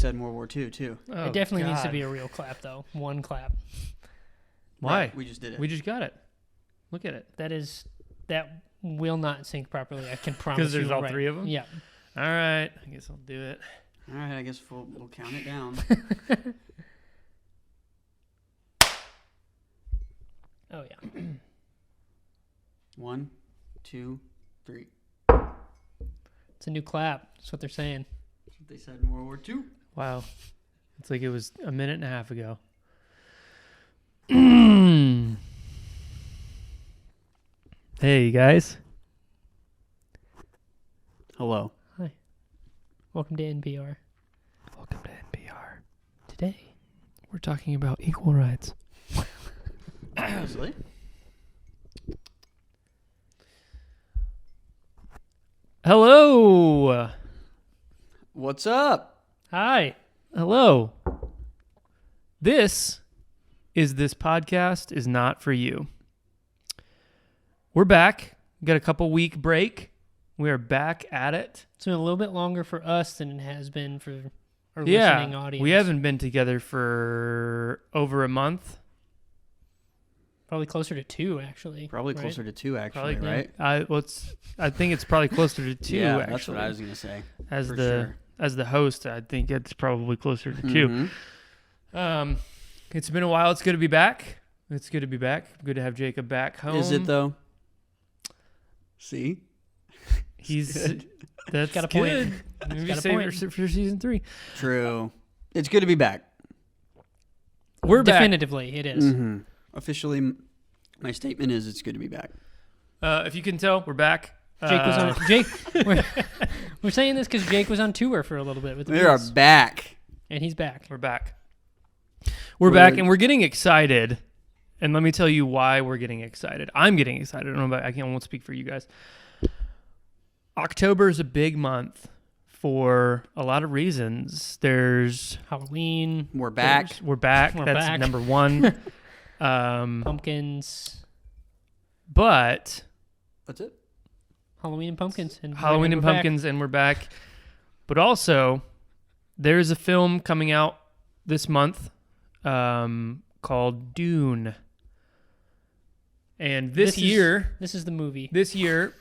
said World War II, too. It definitely needs to be a real clap, though. One clap. Why? Right, we just did it. We just got it. Look at it. That will not sync properly. I can promise you. Because there's all three of them? Yeah. All right. I guess I'll do it. All right, I guess we'll count it down. Oh, yeah. 1, 2, 3. It's a new clap. That's what they're saying. That's what they said in World War II. Wow. It's like it was a minute and a half ago. Hey, guys. Hello. Hi. Welcome to NPR. Welcome to NPR. Today, we're talking about equal rights. Seriously? Hello. What's up? Hi. Hello. This podcast is not for you. We're back. Got a couple week break. We are back at it. It's been a little bit longer for us than it has been for our listening audience. We haven't been together for over a month. Probably closer to 2, actually. Probably right? closer to 2, actually, right? I think it's probably closer to 2, yeah, actually. that's what I was going to say. As the host, I think it's probably closer to 2. Mm-hmm. It's been a while. It's good to be back. Good to have Jacob back home. Is it, though? See? That's got a good. point. Maybe got a save point. it for season 3. True. It's good to be back. We're back. Definitively, it is. Mm-hmm. Officially, my statement is it's good to be back. If you can tell, we're back. We're saying this because Jake was on tour for a little bit with the We are Beatles, back. and he's back. We're back. We're back, and we're getting excited. And let me tell you why we're getting excited. I'm getting excited. I don't know about, I won't speak for you guys. October is a big month for a lot of reasons. There's Halloween. We're back. We're back. We're That's back. number one. Pumpkins. That's it? Halloween and pumpkins. And Halloween and we're pumpkins, and we're back. But also, there's a film coming out this month called DUNE. And this year... This is the movie. This year...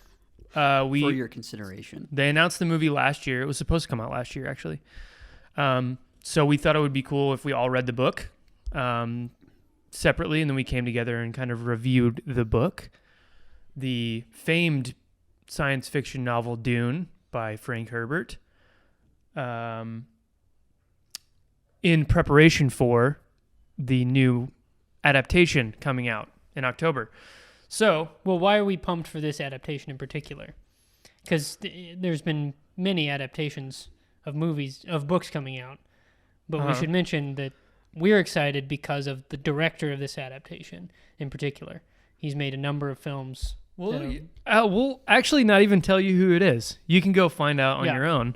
for your consideration. They announced the movie last year. It was supposed to come out last year, actually. So we thought it would be cool if we all read the book separately, and then we came together and kind of reviewed the book. The famed science fiction novel Dune by Frank Herbert, in preparation for the new adaptation coming out in October. So, well, why are we pumped for this adaptation in particular? Because there's been many adaptations of books coming out, but we should mention that we're excited because of the director of this adaptation in particular. He's made a number of films. We'll actually not even tell you who it is. You can go find out on your own.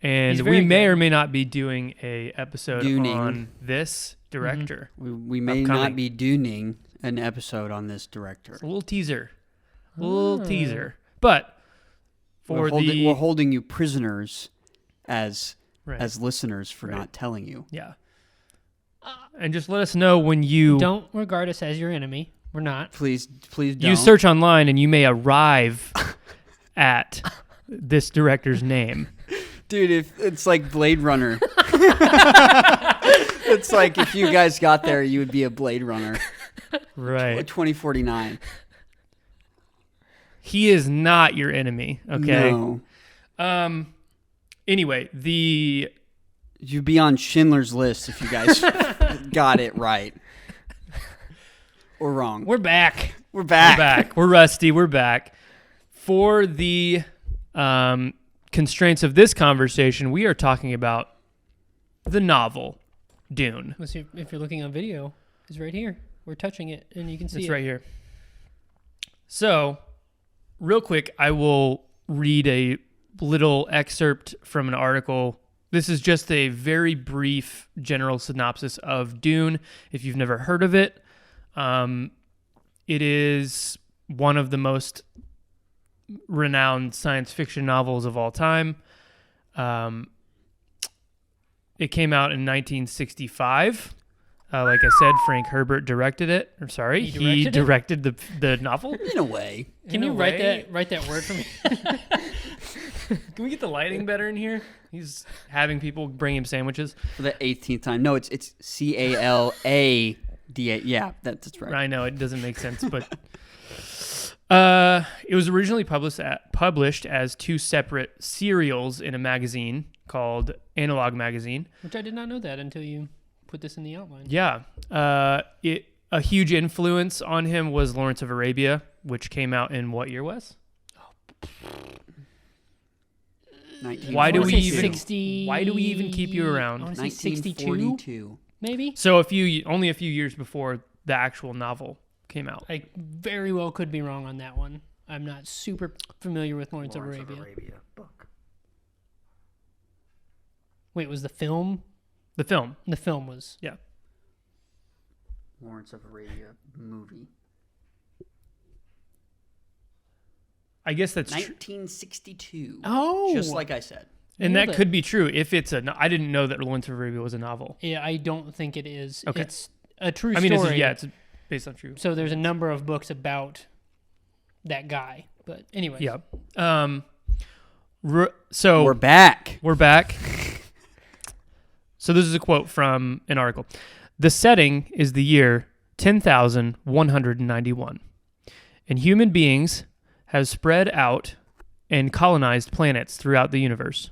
And we may or may not be doing a episode on this director. Mm-hmm. We may not be doing an episode on this director. It's a little teaser. Teaser. But we're holding you prisoners as listeners for not telling you. Yeah. And just let us know when you... Don't regard us as your enemy. We're not. Please don't. You search online and you may arrive at this director's name. Dude, if it's like Blade Runner. It's like if you guys got there, you would be a Blade Runner. Right. 2049. He is not your enemy, okay? No. Anyway, you'd be on Schindler's List if you guys got it right. Or wrong. We're back. We're back. We're rusty. We're back. For the constraints of this conversation, we are talking about the novel, Dune. Let's see if you're looking on video. It's right here. We're touching it, and you can see it's right here. So, real quick, I will read a little excerpt from an article. This is just a very brief general synopsis of Dune. If you've never heard of it, it is one of the most renowned science fiction novels of all time. It came out in 1965. Like I said, Frank Herbert directed it. Or sorry, he directed the novel. In a way. Can you write that word for me? Can we get the lighting better in here? He's having people bring him sandwiches. For the 18th time. No, it's CALADA. Yeah, that's right. I know, it doesn't make sense, but it was originally published as 2 separate serials in a magazine called Analog Magazine. Which I did not know that until you put this in the outline. Yeah. A huge influence on him was Lawrence of Arabia, which came out in what year, Wes? Why do we even keep you around? 1942. Maybe? So only a few years before the actual novel came out. I very well could be wrong on that one. I'm not super familiar with Lawrence of Arabia. Book. Wait, was the film? The film. The film was. Yeah. Lawrence of Arabia movie. I guess that's 1962. Oh. Just like I said. And that could be true if it's I didn't know that Lawrence of Arabia was a novel. Yeah, I don't think it is. Okay. It's a true story. It's based on true. So there's a number of books about that guy. But anyway. Yeah. So we're back. We're back. So this is a quote from an article. The setting is the year 10,191, and human beings have spread out and colonized planets throughout the universe.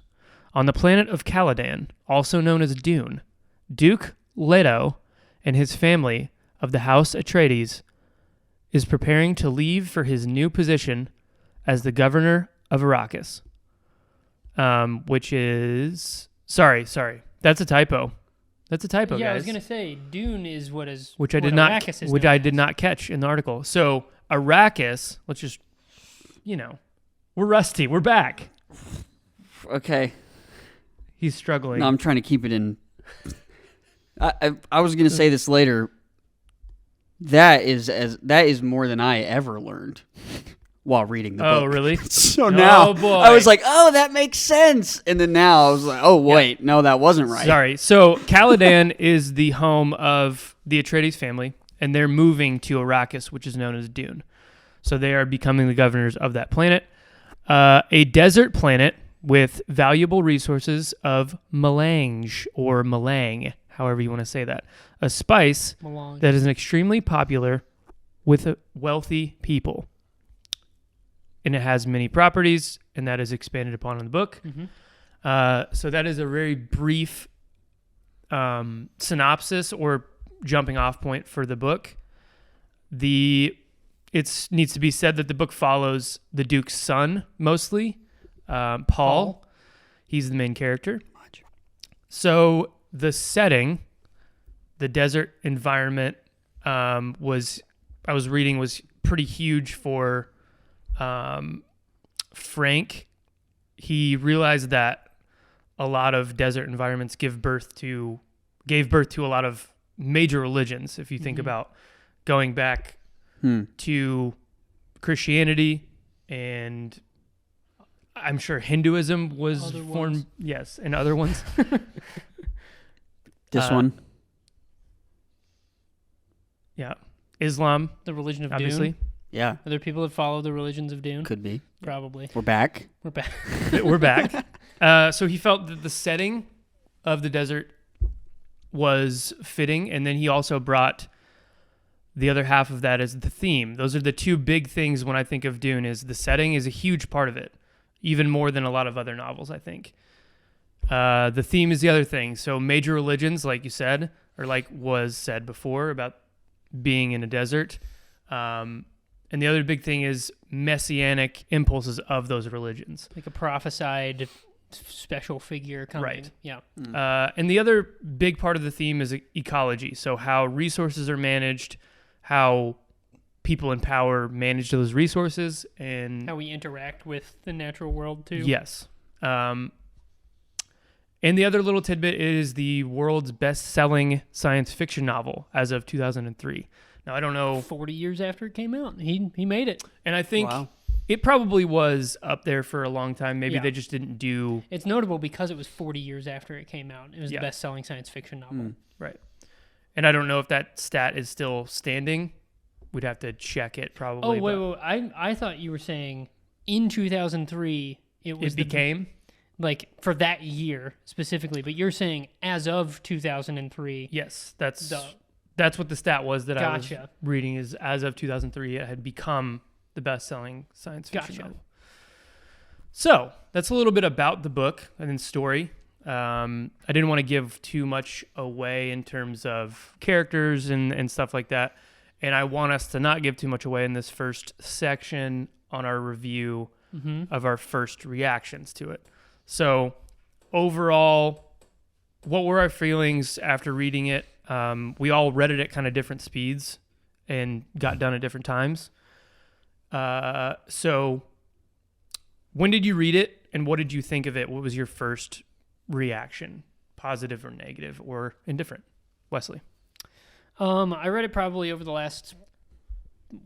On the planet of Caladan, also known as Dune, Duke Leto and his family of the House Atreides is preparing to leave for his new position as the governor of Arrakis. Which is... Sorry. That's a typo. That's a typo, yeah, guys. I was going to say, Dune is what is... Which I what did not Arrakis is which known I did as. not catch in the article. So, Arrakis, let's just... we're rusty. We're back. Okay. He's struggling. No, I'm trying to keep it in. I was going to say this later. That is more than I ever learned while reading the book. Oh, really? So now boy. I was like, oh, that makes sense. And then now I was like, oh, wait, no, that wasn't right. Sorry. So, Caladan is the home of the Atreides family, and they're moving to Arrakis, which is known as Dune. So they are becoming the governors of that planet. A desert planet with valuable resources of melange, or melang, however you want to say that. A spice Melange. that is extremely popular with wealthy people. And it has many properties, and that is expanded upon in the book. Mm-hmm. So that is a very brief synopsis or jumping off point for the book. It needs to be said that the book follows the Duke's son, mostly, Paul. He's the main character. So the setting, the desert environment, was pretty huge for Frank. He realized that a lot of desert environments gave birth to a lot of major religions. If you think about going back to Christianity, and I'm sure Hinduism was Other formed. ones. Yes, and other ones. This one? Yeah. Islam, The religion of obviously. Dune. Yeah, Are there people that follow the religions of Dune? could be. Probably. We're back. We're back. We're back. So he felt that the setting of the desert was fitting, and then he also brought the other half of that as the theme. Those are the two big things when I think of Dune. Is the setting is a huge part of it, even more than a lot of other novels, I think. The theme is the other thing. So major religions, like you said, or like was said before about being in a desert. And the other big thing is messianic impulses of those religions. Like a prophesied special figure coming. Right. Yeah. And the other big part of the theme is ecology. So how resources are managed, how people in power manage those resources, and How we interact with the natural world, too. yes. And the other little tidbit is the world's best-selling science fiction novel as of 2003. Now, I don't know. 40 years after it came out. He made it. And I think Wow. It probably was up there for a long time. Maybe Yeah. they just didn't do... It's notable because it was 40 years after it came out. It was Yeah. the best-selling science fiction novel. Right. And I don't know if that stat is still standing. We'd have to check it probably. Oh, wait. I thought you were saying in 2003 it was It became? like for that year specifically, but you're saying as of 2003. Yes, that's what the stat was that I was Gotcha. reading is as of 2003, it had become the best-selling science fiction Gotcha. novel. So that's a little bit about the book and then story. I didn't want to give too much away in terms of characters and stuff like that. And I want us to not give too much away in this first section on our review of our first reactions to it. So overall, what were our feelings after reading it? We all read it at kind of different speeds and got done at different times. So when did you read it and what did you think of it? What was your first reaction, positive or negative or indifferent? Wesley? I read it probably over the last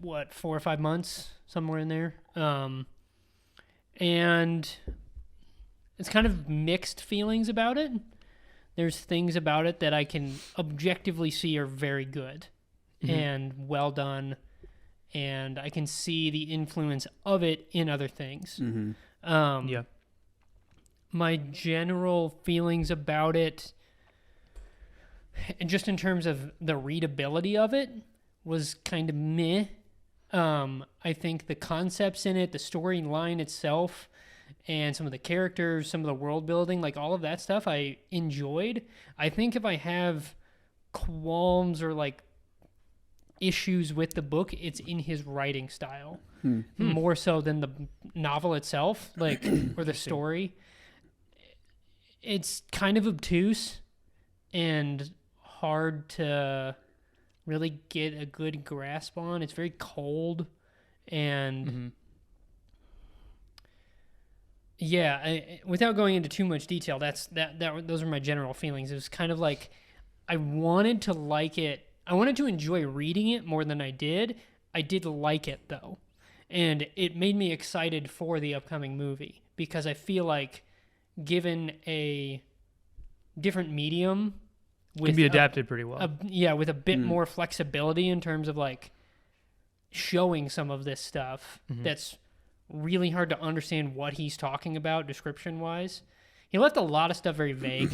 4 or 5 months, somewhere in there. And it's kind of mixed feelings about it. There's things about it that I can objectively see are very good and well done, and I can see the influence of it in other things. Yeah. My general feelings about it, and just in terms of the readability of it, was kind of meh. I think the concepts in it, the storyline itself, and some of the characters, some of the world building, like all of that stuff I enjoyed. I think if I have qualms or like issues with the book, it's in his writing style more so than the novel itself, like, or the story. It's kind of obtuse and hard to really get a good grasp on. It's very cold and without going into too much detail, those are my general feelings. It was kind of like I wanted to like it. I wanted to enjoy reading it more than I did. I did like it though. And it made me excited for the upcoming movie because I feel like given a different medium Can be adapted pretty well. with a bit more flexibility in terms of like showing some of this stuff that's really hard to understand what he's talking about description wise. He left a lot of stuff very vague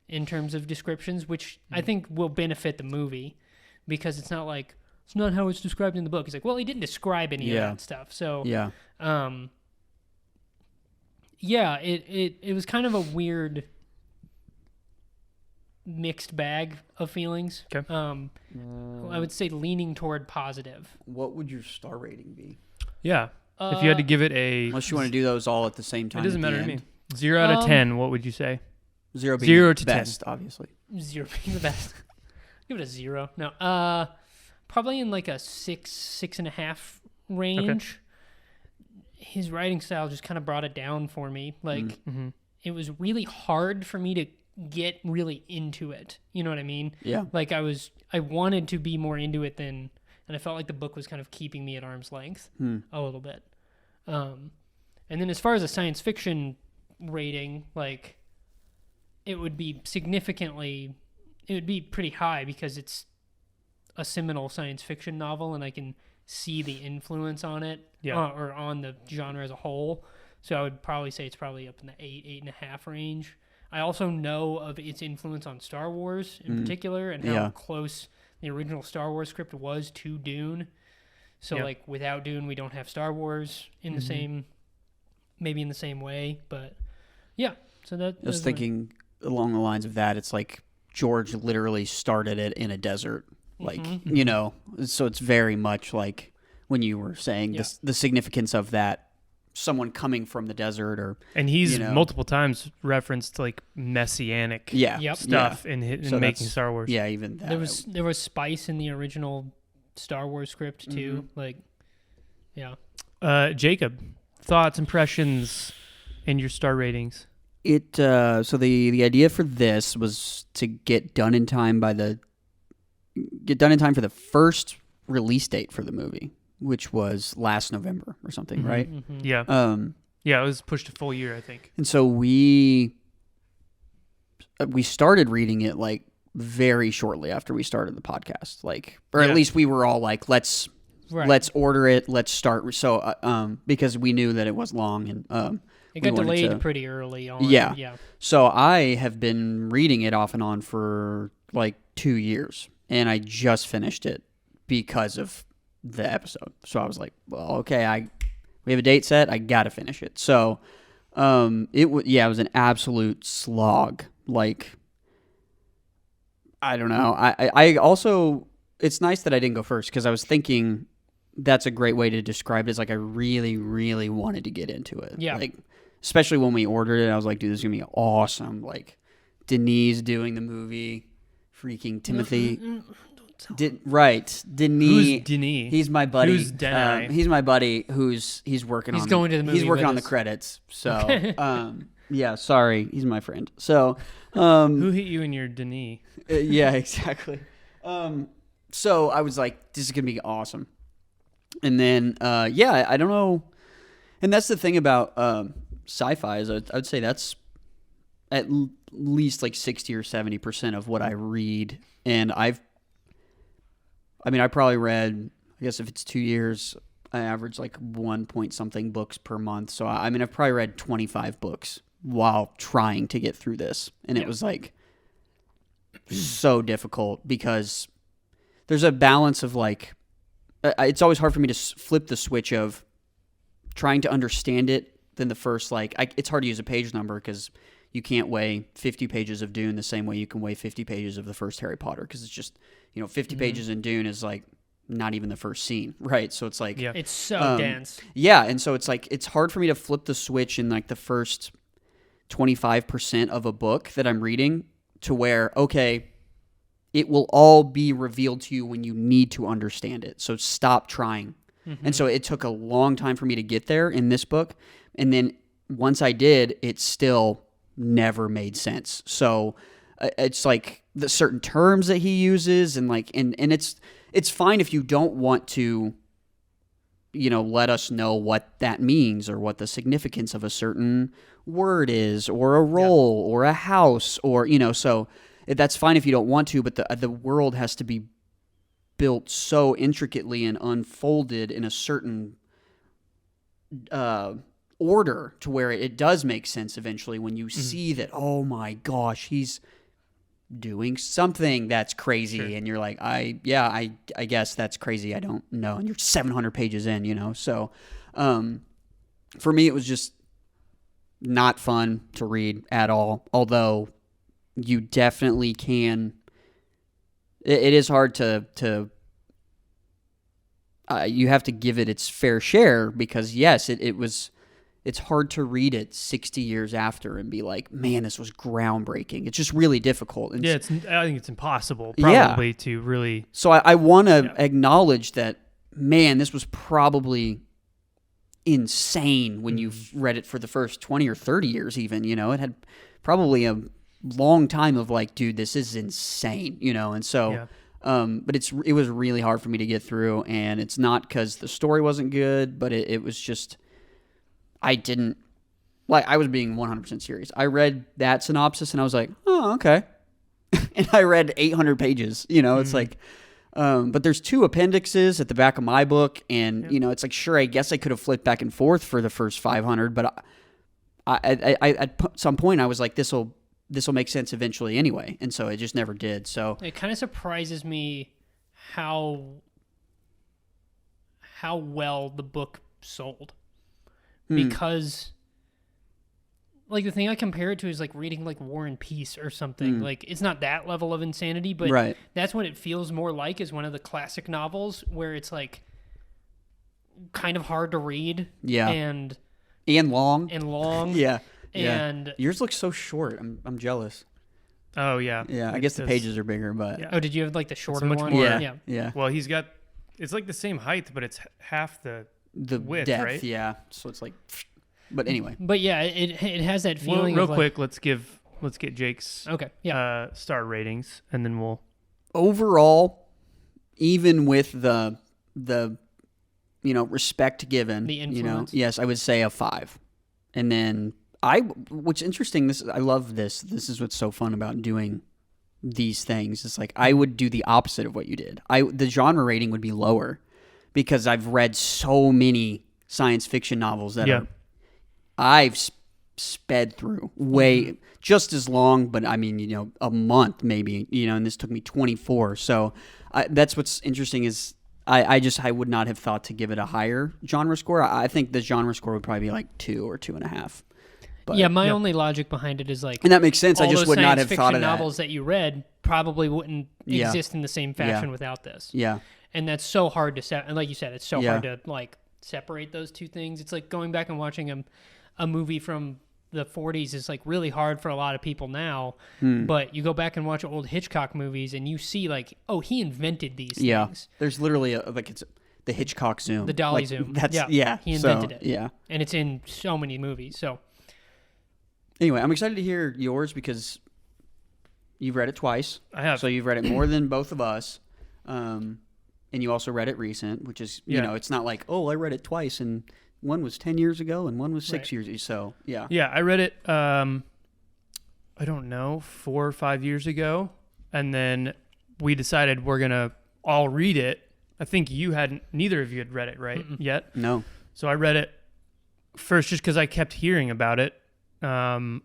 in terms of descriptions, which I think will benefit the movie because it's not like it's not how it's described in the book. He's like, well, he didn't describe any of that stuff. So it was kind of a weird mixed bag of feelings. Okay. I would say leaning toward positive. What would your star rating be? Yeah. If you had to give it a... Unless you want to do those all at the same time. It doesn't matter to me. 0 out of 10, what would you say? 0 being 0 the to best, obviously. 0 being the best. Give it a 0. No. Probably in like a 6.5 range. Okay. His writing style just kind of brought it down for me. Like, it was really hard for me to get really into it. You know what I mean? Yeah. Like I wanted to be more into it and I felt like the book was kind of keeping me at arm's length a little bit. And then as far as a science fiction rating, like it would be pretty high because it's a seminal science fiction novel and I can see the influence on it or on the genre as a whole. So I would probably say it's probably up in the 8.5 range. I also know of its influence on Star Wars in particular and how close the original Star Wars script was to Dune. So like without Dune, we don't have Star Wars in the same, maybe in the same way, but yeah. So that I was thinking along the lines of that. It's like George literally started it in a desert, like, you know, so it's very much like when you were saying the significance of that. Someone coming from the desert and he's multiple times referenced like messianic stuff in making Star Wars. Yeah, even that. There was spice in the original Star Wars script too. Like, Jacob, thoughts, impressions, and your star ratings. So the idea for this was to get done in time for the first release date for the movie. which was last November or something, right? Mm-hmm. Yeah. Yeah, it was pushed a full year, I think. And so we started reading it like very shortly after we started the podcast, like, or at least we were all like, let's order it, let's start. So because we knew that it was long and it got delayed pretty early on. Yeah. So I have been reading it off and on for like 2 years, and I just finished it because of the episode. So I was like, well, okay, we have a date set. I got to finish it. So it was an absolute slog. Like, I don't know. I also, it's nice that I didn't go first, because I was thinking that's a great way to describe it. Is like I really, really wanted to get into it. Yeah. Like, especially when we ordered it, I was like, dude, this is going to be awesome. Like, Denise doing the movie, freaking Timothy. Right. Denis. Who's Denis? He's my buddy. Who's Denai? He's my buddy he's working on going to the movie He's working with on the us. credits. So, yeah, sorry. He's my friend. So, Who hit you in your Denis? yeah, exactly. So I was like, this is going to be awesome. And then, I don't know. And that's the thing about sci-fi is I would say that's at least like 60 or 70% of what I read. And I probably read, I guess if it's 2 years, I average like 1 point something books per month. So I've probably read 25 books while trying to get through this. And it was like so difficult, because there's a balance of like, it's always hard for me to flip the switch of trying to understand it. Then the first, like, it's hard to use a page number, because you can't weigh 50 pages of Dune the same way you can weigh 50 pages of the first Harry Potter, because it's just, 50 pages in Dune is like not even the first scene, right? So it's like, It's so dense. Yeah, and so it's like, it's hard for me to flip the switch in like the first 25% of a book that I'm reading to where, okay, it will all be revealed to you when you need to understand it. So stop trying. Mm-hmm. And so it took a long time for me to get there in this book. And then once I did, it still never made sense. So it's like the certain terms that he uses, and like, and it's fine if you don't want to, let us know what that means or what the significance of a certain word is, or a role, or a house, or, so that's fine if you don't want to, but the world has to be built so intricately and unfolded in a certain order to where it does make sense eventually when you see that, oh my gosh, he's doing something that's crazy. Sure. And you're like, I guess that's crazy. I don't know. And you're 700 pages in, so for me, it was just not fun to read at all. Although you definitely can, it is hard to you have to give it its fair share, because yes, it's hard to read it 60 years after and be like, man, this was groundbreaking. It's just really difficult. And I think it's impossible probably to really. So I want to acknowledge that, man, this was probably insane when you've read it for the first 20 or 30 years even, it had probably a long time of like, dude, this is insane, and so, but it was really hard for me to get through, and it's not because the story wasn't good, but it was just, I was being 100% serious. I read that synopsis and I was like, oh, okay. And I read 800 pages, it's like, but there's 2 appendixes at the back of my book, and, it's like, sure, I guess I could have flipped back and forth for the first 500, but I at some point I was like, this will make sense eventually anyway, and so it just never did. So it kind of surprises me how well the book sold. Because, like, the thing I compare it to is, like, reading, like, War and Peace or something. Like, it's not that level of insanity, but that's what it feels more like, is one of the classic novels where it's, like, kind of hard to read. Yeah. And long. Yeah. And yours looks so short. I'm jealous. Oh, yeah. Yeah, I guess the pages are bigger, but... Yeah. Oh, did you have, like, the shorter one? More, yeah. Well, it's, like, the same height, but it's half the width, depth, right? Yeah. So it's like, but anyway. But yeah, it has that feeling. Real quick, let's get Jake's star ratings, and then we'll. Overall, even with the respect given. The influence. Yes, I would say a 5. And then what's interesting, I love this. This is what's so fun about doing these things. It's like I would do the opposite of what you did. The genre rating would be lower because I've read so many science fiction novels that I've sped through way just as long, but I mean, a month maybe, and this took me 24. So that's what's interesting is I would not have thought to give it a higher genre score. I think the genre score would probably be like 2 or 2.5. But, yeah, my only logic behind it is like, and that makes sense. I just would not have thought of that. Novels that you read probably wouldn't exist in the same fashion without this. Yeah, and that's so hard to and like you said, it's so hard to like separate those two things. It's like going back and watching a movie from the 40s is like really hard for a lot of people now. But you go back and watch old Hitchcock movies and you see like, oh, he invented these things. There's literally it's the Hitchcock zoom, the dolly zoom. That's he invented it. Yeah, and it's in so many movies. So. Anyway, I'm excited to hear yours because you've read it twice. I have. So you've read it more than both of us. And you also read it recent, which is, it's not like, oh, I read it twice and one was 10 years ago and one was 6 years ago. So, yeah. Yeah, I read it, I don't know, 4 or 5 years ago. And then we decided we're going to all read it. I think neither of you had read it, right, yet? No. So I read it first just because I kept hearing about it. You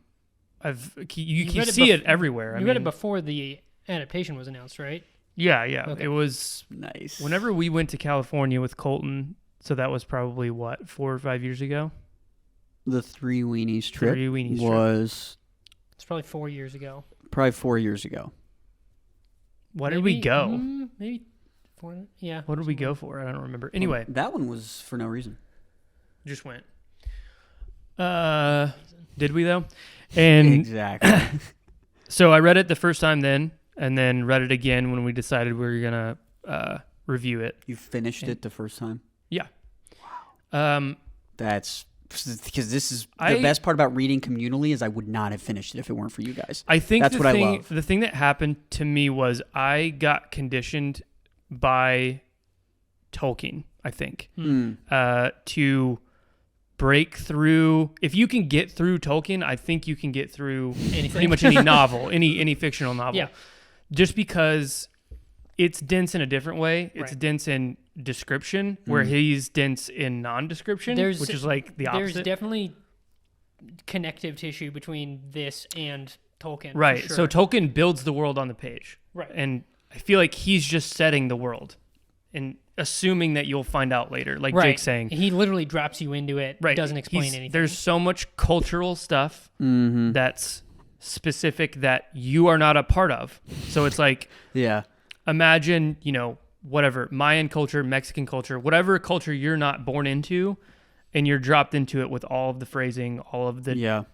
see it everywhere. You read it before the adaptation was announced, right? Yeah. Okay. It was nice. Whenever we went to California with Colton, so that was probably 4 or 5 years ago. The Three Weenies trip was. It's probably 4 years ago. Probably 4 years ago. Why did we go? Maybe 4. Yeah. What did we go for? I don't remember. Anyway, that one was for no reason. Just went. Did we though? And exactly. So I read it the first time then, and then read it again when we decided we were gonna review it. You finished it the first time? Yeah. Wow. That's because this is the best part about reading communally is I would not have finished it if it weren't for you guys. I think that's what I love. The thing that happened to me was I got conditioned by Tolkien, I think, to break through. If you can get through Tolkien, I think you can get through pretty much any novel, any fictional novel. Yeah. Just because it's dense in a different way. It's dense in description, where he's dense in non-description, which is like the opposite. There's definitely connective tissue between this and Tolkien. Right. For sure. So Tolkien builds the world on the page. Right. And I feel like he's just setting the world and assuming that you'll find out later, like Jake's saying. He literally drops you into it, doesn't explain anything. There's so much cultural stuff that's specific that you are not a part of. So it's like, imagine, whatever, Mayan culture, Mexican culture, whatever culture you're not born into, and you're dropped into it with all of the phrasing, all of the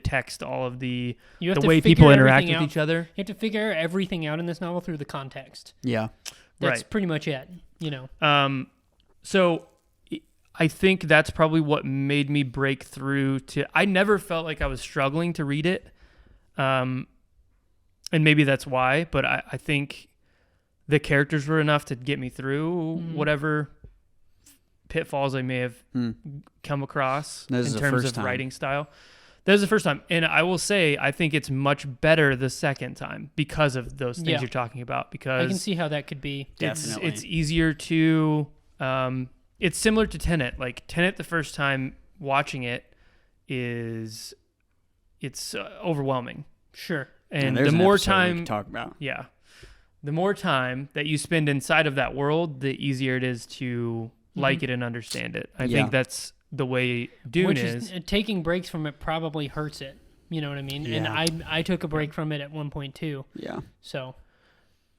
text, all of the way people interact with each other. You have to figure everything out in this novel through the context. Yeah. That's pretty much it, So I think that's probably what made me break through I never felt like I was struggling to read it. And maybe that's why, but I think the characters were enough to get me through whatever pitfalls I may have come across in terms of writing style. That was the first time. And I will say, I think it's much better the second time because of those things you're talking about. Because I can see how that could be. Definitely. It's easier to, it's similar to Tenet. Like Tenet, the first time watching it it's overwhelming. Sure. And the more time, we can talk about. Yeah. The more time that you spend inside of that world, the easier it is to like it and understand it. I think that's the way Dune is. Taking breaks from it probably hurts it. You know what I mean? Yeah. And I took a break from it at one point too. Yeah. So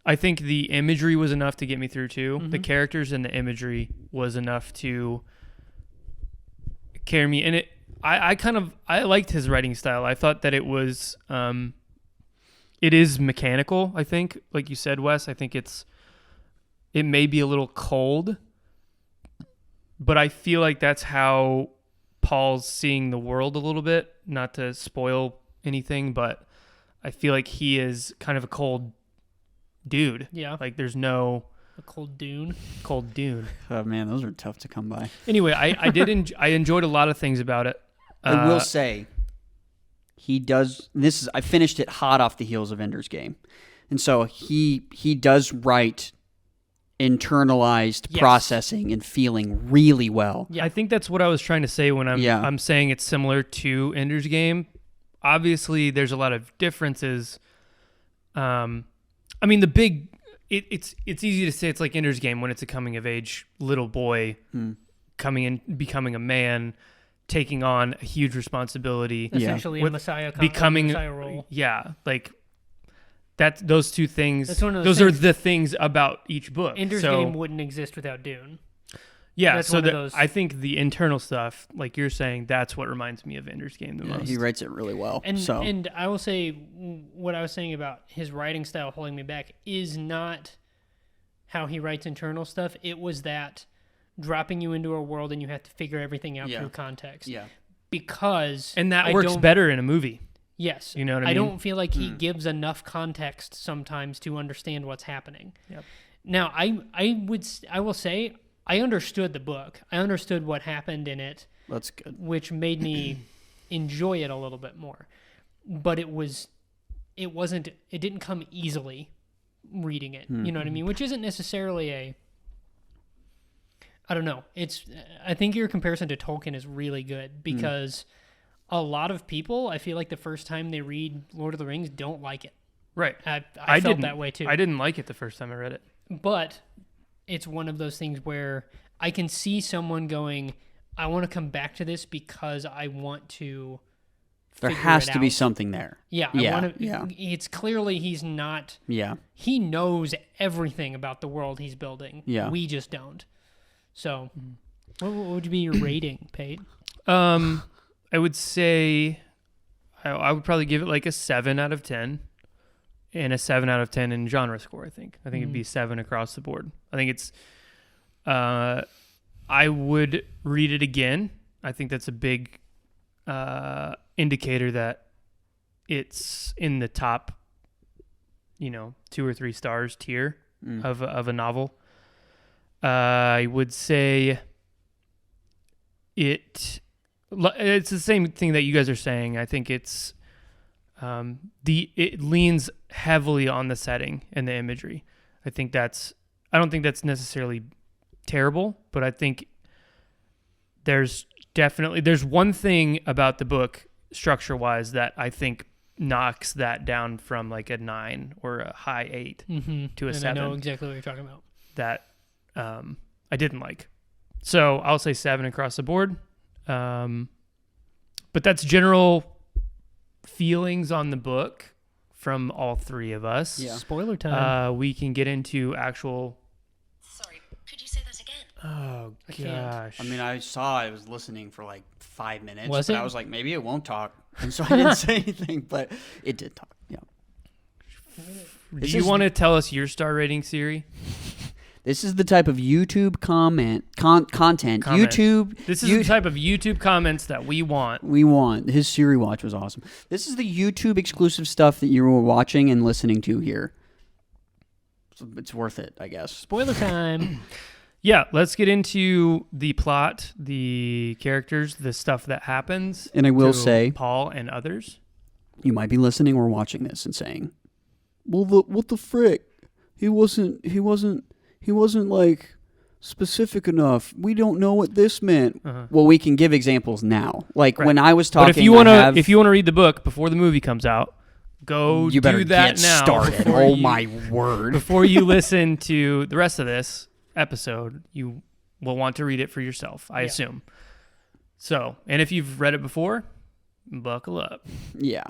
I think the imagery was enough to get me through too. The characters and the imagery was enough to carry me. And I liked his writing style. I thought that it was it is mechanical, I think. Like you said, Wes, I think it may be a little cold. But I feel like that's how Paul's seeing the world a little bit. Not to spoil anything, but I feel like he is kind of a cold dude. Yeah. Like there's no A cold Dune. Cold Dune. Oh man, those are tough to come by. Anyway, I enjoyed a lot of things about it. I will say, he does. I finished it hot off the heels of Ender's Game, and so he does write internalized processing and feeling really well. Yeah. I think that's what I was trying to say when I'm saying it's similar to Ender's Game. Obviously, there's a lot of differences. I mean, it's easy to say it's like Ender's Game when it's a coming of age little boy coming in, becoming a man, taking on a huge responsibility, essentially a Messiah, becoming Messiah role. Yeah, like that. Those two things. That's one of those are the things about each book. Ender's Game wouldn't exist without Dune. Yeah, so I think the internal stuff, like you're saying, that's what reminds me of Ender's Game the most. He writes it really well. And I will say, what I was saying about his writing style holding me back is not how he writes internal stuff. It was that dropping you into a world and you have to figure everything out through context. Yeah. And that works better in a movie. Yes. You know what I mean? I don't feel like he gives enough context sometimes to understand what's happening. Yep. Now, I will say, I understood the book. I understood what happened in it. That's good. Which made me enjoy it a little bit more. But it didn't come easily reading it. You know what I mean? Which isn't necessarily I don't know. I think your comparison to Tolkien is really good because a lot of people, I feel like the first time they read Lord of the Rings don't like it. Right. I felt that way too. I didn't like it the first time I read it. But it's one of those things where I can see someone going, I want to come back to this because I want to There has to be something there. Yeah. It's clearly he's not. Yeah. He knows everything about the world he's building. Yeah. We just don't. So what would be your rating, Pate? I would say I would probably give it like a 7 out of 10. And a 7 out of 10 in genre score, I think. I think it'd be 7 across the board. I think it's... I would read it again. I think that's a big indicator that it's in the top, 2 or 3 stars tier of a novel. I would say it's the same thing that you guys are saying. I think it's... it leans heavily on the setting and the imagery. I don't think that's necessarily terrible, but I think there's one thing about the book structure wise that I think knocks that down from like a 9 or a high 8 to a 7. I know exactly what you're talking about. That I didn't like. So I'll say 7 across the board. But that's general feelings on the book from all 3 of us. Yeah. Spoiler time. We can get into actual... Sorry, could you say that again? Oh, gosh. I mean, I was listening for like 5 minutes. Was it? I was like, maybe it won't talk. And so I didn't say anything, but it did talk. Yeah. Do you want to tell us your star rating, Siri? This is the type of YouTube content. YouTube. This is the type of YouTube comments that we want. His Siri watch was awesome. This is the YouTube exclusive stuff that you were watching and listening to here. So it's worth it, I guess. Spoiler time. Yeah, let's get into the plot, the characters, the stuff that happens. And I will say, Paul and others. You might be listening or watching this and saying, "Well, what the frick? He wasn't like specific enough. We don't know what this meant." Well, we can give examples now. Like when I was talking, but if you want to read the book before the movie comes out, you better do that get now. Started. Oh my word! Before you listen to the rest of this episode, you will want to read it for yourself, I assume. So, and if you've read it before, buckle up. Yeah,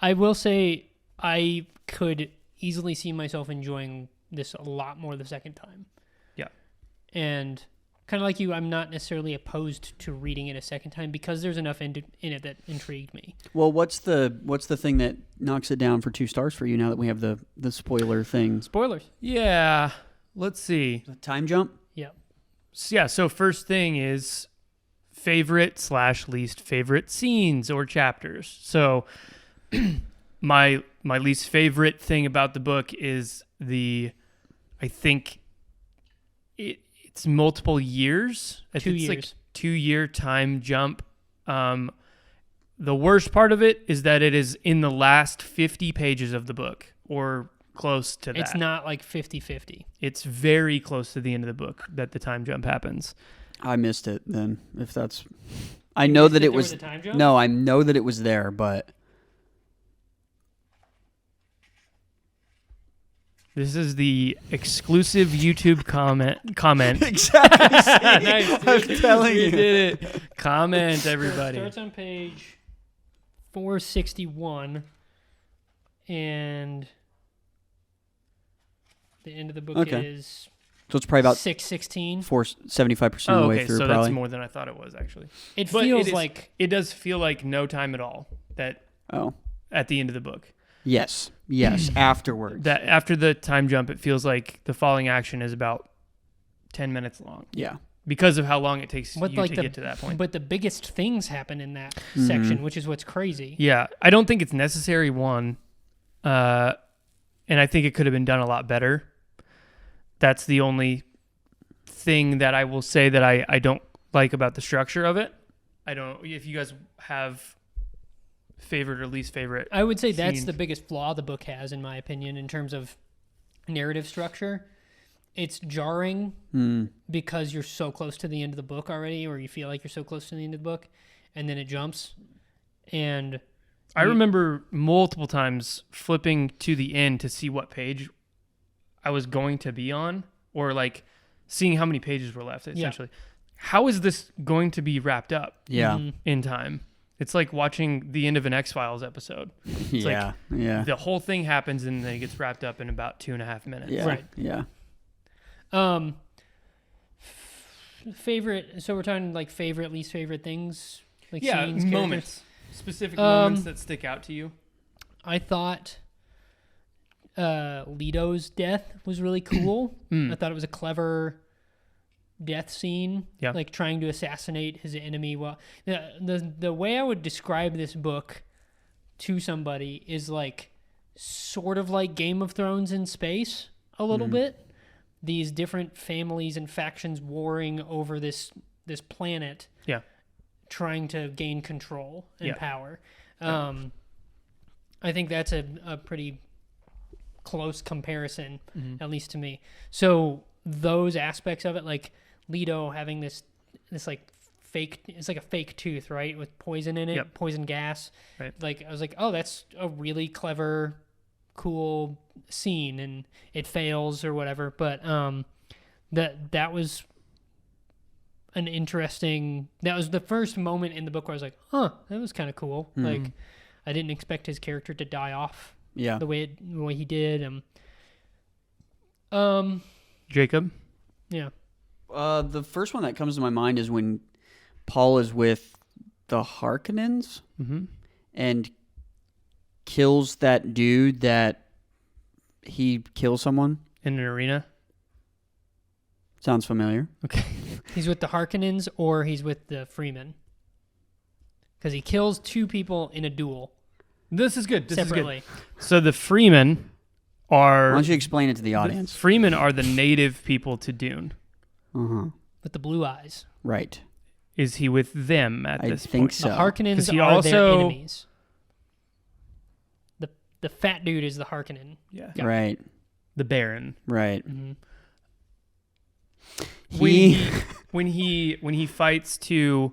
I will say I could easily see myself enjoying this a lot more the second time. Yeah. And kind of like you, I'm not necessarily opposed to reading it a second time because there's enough in it that intrigued me. Well, what's the thing that knocks it down for 2 stars for you now that we have the spoiler thing? Spoilers. Yeah. Let's see. The time jump? Yeah. So first thing is favorite/least favorite scenes or chapters. So my least favorite thing about the book is I think it's multiple years. Two It's years. like 2-year time jump. The worst part of it is that it is in the last 50 pages of the book, or close to that. It's not like 50-50. It's very close to the end of the book that the time jump happens. I missed it then. If that's, I know that it there was. was a time jump? No, I know that it was there, but This is the exclusive YouTube comment. exactly. Nice, I'm dude. telling You you. did it. Comment, everybody. It starts on page 461, and the end of the book Okay. is So it's probably about 616. 75% of Oh, the way okay, through. so probably. that's more than I thought it was actually. It But feels it is- like It does feel like no time at all. That Oh, at the end of the book. yes. Afterwards. That after the time jump, it feels like the falling action is about 10 minutes long Yeah. because of how long it takes What, you like to the- get to that point. but the biggest things happen in that Mm-hmm. section, which is what's crazy. Yeah, I don't think it's necessary, one. And I think it could have been done a lot better. That's the only thing that I will say that I don't like about the structure of it. I don't, if you guys have favorite or least favorite. I would say that's scene. the biggest flaw the book has, in my opinion, in terms of narrative structure. It's jarring because you're so close to the end of the book already, or you feel like you're so close to the end of the book, and then it jumps. And I remember multiple times flipping to the end to see what page I was going to be on, or like seeing how many pages were left, essentially. How is this going to be wrapped up Yeah. Mhm. in time? It's like watching the end of an X-Files episode. Yeah. Yeah. The whole thing happens and then it gets wrapped up in about 2.5 minutes. Yeah. Right. Yeah. Favorite. So we're talking like favorite, least favorite things, like Yeah, scenes, moments. Specific Um, moments that stick out to you. I thought Leto's death was really cool. I thought it was a clever death scene. Yeah. Like trying to assassinate his enemy. Well, the way I would describe this book to somebody is like sort of like Game of Thrones in space a little bit. These different families and factions warring over this planet, Yeah. trying to gain control and Yeah. power. I think that's a pretty close comparison, at least to me. So those aspects of it, like Leto having this like fake, it's like a fake tooth, right, with poison in it, Yep. poison gas. Right. Like I was like, oh, that's a really clever, cool scene, and it fails or whatever. But that was an interesting. That was the first moment in the book where I was like, huh, that was kind of cool. Like I didn't expect his character to die off Yeah. the way he did. Jacob? Yeah. The first one that comes to my mind is when Paul is with the Harkonnens and kills that dude that he kills someone. In an arena? Sounds familiar. Okay. He's with the Harkonnens or he's with the Freemen. Because he kills two people in a duel This is good. This separately. is good. So the Freemen are... Why don't you explain it to the audience? Freemen are the native people to Dune. Uh-huh. With the blue eyes. Right. Is he with them at I this think point? so. The 'Cause Harkonnens he are their also- enemies. The fat dude is the Harkonnen. Yeah. Yeah. Right. The Baron. Right. When he fights to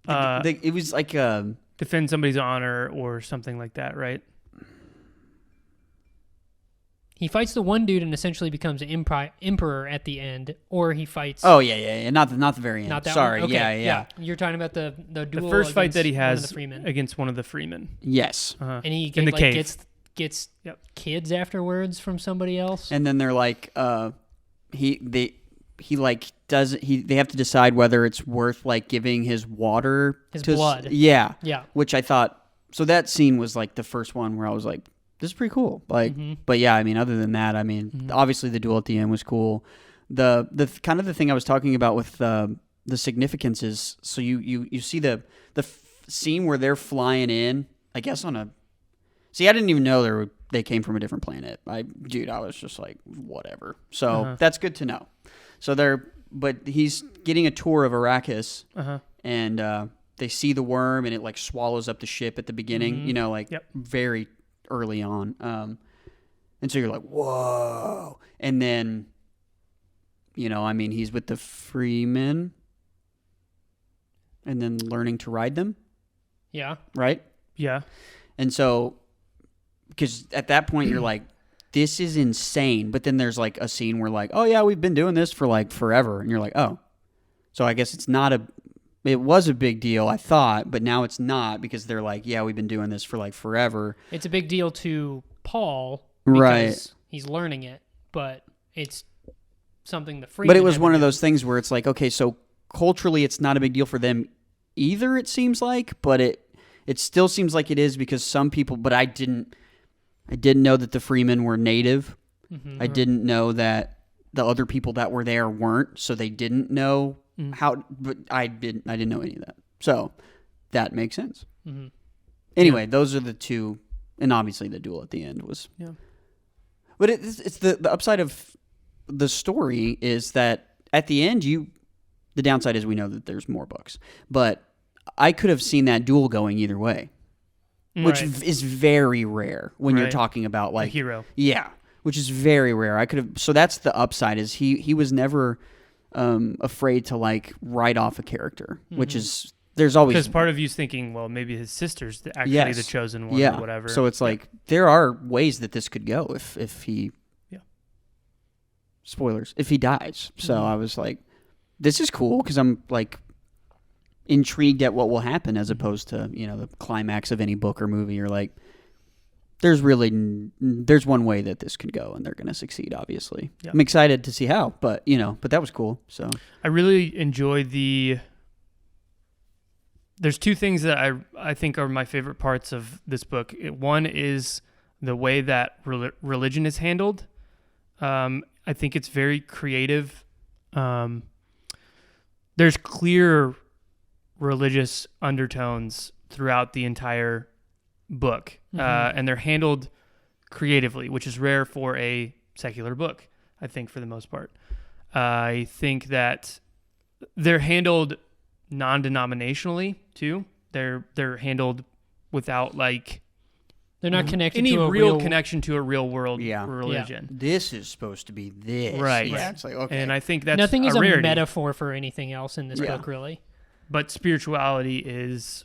It was like defend somebody's honor or something like that, right? He fights the one dude and essentially becomes an emperor at the end, or he fights. Oh yeah. Not the very end. Not that Sorry. one? Okay, Yeah. You're talking about the duel The first fight that he against one of has the Freemen. against one of the Freemen. Yes. And he in the cave. gets Yep. kids afterwards from somebody else. And then they're like, they have to decide whether it's worth like giving his water, His to blood. Yeah. Yeah. Which I thought. So that scene was like the first one where I was like, this is pretty cool. Like, but yeah, I mean, other than that, I mean, obviously the duel at the end was cool. The kind of the thing I was talking about with the significance is, so you see the scene where they're flying in, I guess on a. See, I didn't even know they came from a different planet. I was just like, whatever. So that's good to know. But he's getting a tour of Arrakis, Uh-huh. and they see the worm, and it like swallows up the ship at the beginning. You know, like very early on. And so you're like, whoa, and then, you know, I mean, he's with the Freemen, and then learning to ride them. Yeah. Right. Yeah. And so, because at that point you're like, this is insane. But then there's like a scene where like, oh yeah, we've been doing this for like forever. And you're like, oh, so I guess it was a big deal, I thought, but now it's not, because they're like, yeah, we've been doing this for like forever. It's a big deal to Paul because he's learning it, but it's something the Freemen. But it was one of those things where it's like, okay, so culturally it's not a big deal for them either, it seems like, but it still seems like it is, because some people, but I didn't know that the Freemen were native. Mm-hmm. I didn't know that the other people that were there weren't, so they didn't know how, but I didn't know any of that. So that makes sense. Mm-hmm. Anyway, those are the two, and obviously the duel at the end was. Yeah. But it's the upside of the story is that at the end, the downside is we know that there's more books, but I could have seen that duel going either way, which is very rare when you're talking about like a hero. Yeah, which is very rare. I could have. So that's the upside, is he was never afraid to like write off a character, which is, there's always, because part of you's thinking, well, maybe his sister's actually the chosen one or whatever. So it's like there are ways that this could go if he spoilers, if he dies. So I was like, this is cool, because I'm like intrigued at what will happen, as opposed to, you know, the climax of any book or movie. You're like, there's one way that this could go, and they're going to succeed, obviously. I'm excited to see how, but that was cool. So I really enjoy there's two things that I think are my favorite parts of this book. One is the way that religion is handled. I think it's very creative. There's clear religious undertones throughout the entire book, and they're handled creatively, which is rare for a secular book, I think, for the most part. I think that they're handled non-denominationally too. They're handled without like they're not connected any to a real connection to a real world religion. Yeah. This is supposed to be this, right? Yeah, it's like, okay, and I think that's nothing is a rarity. metaphor for anything else in this book, really. But spirituality is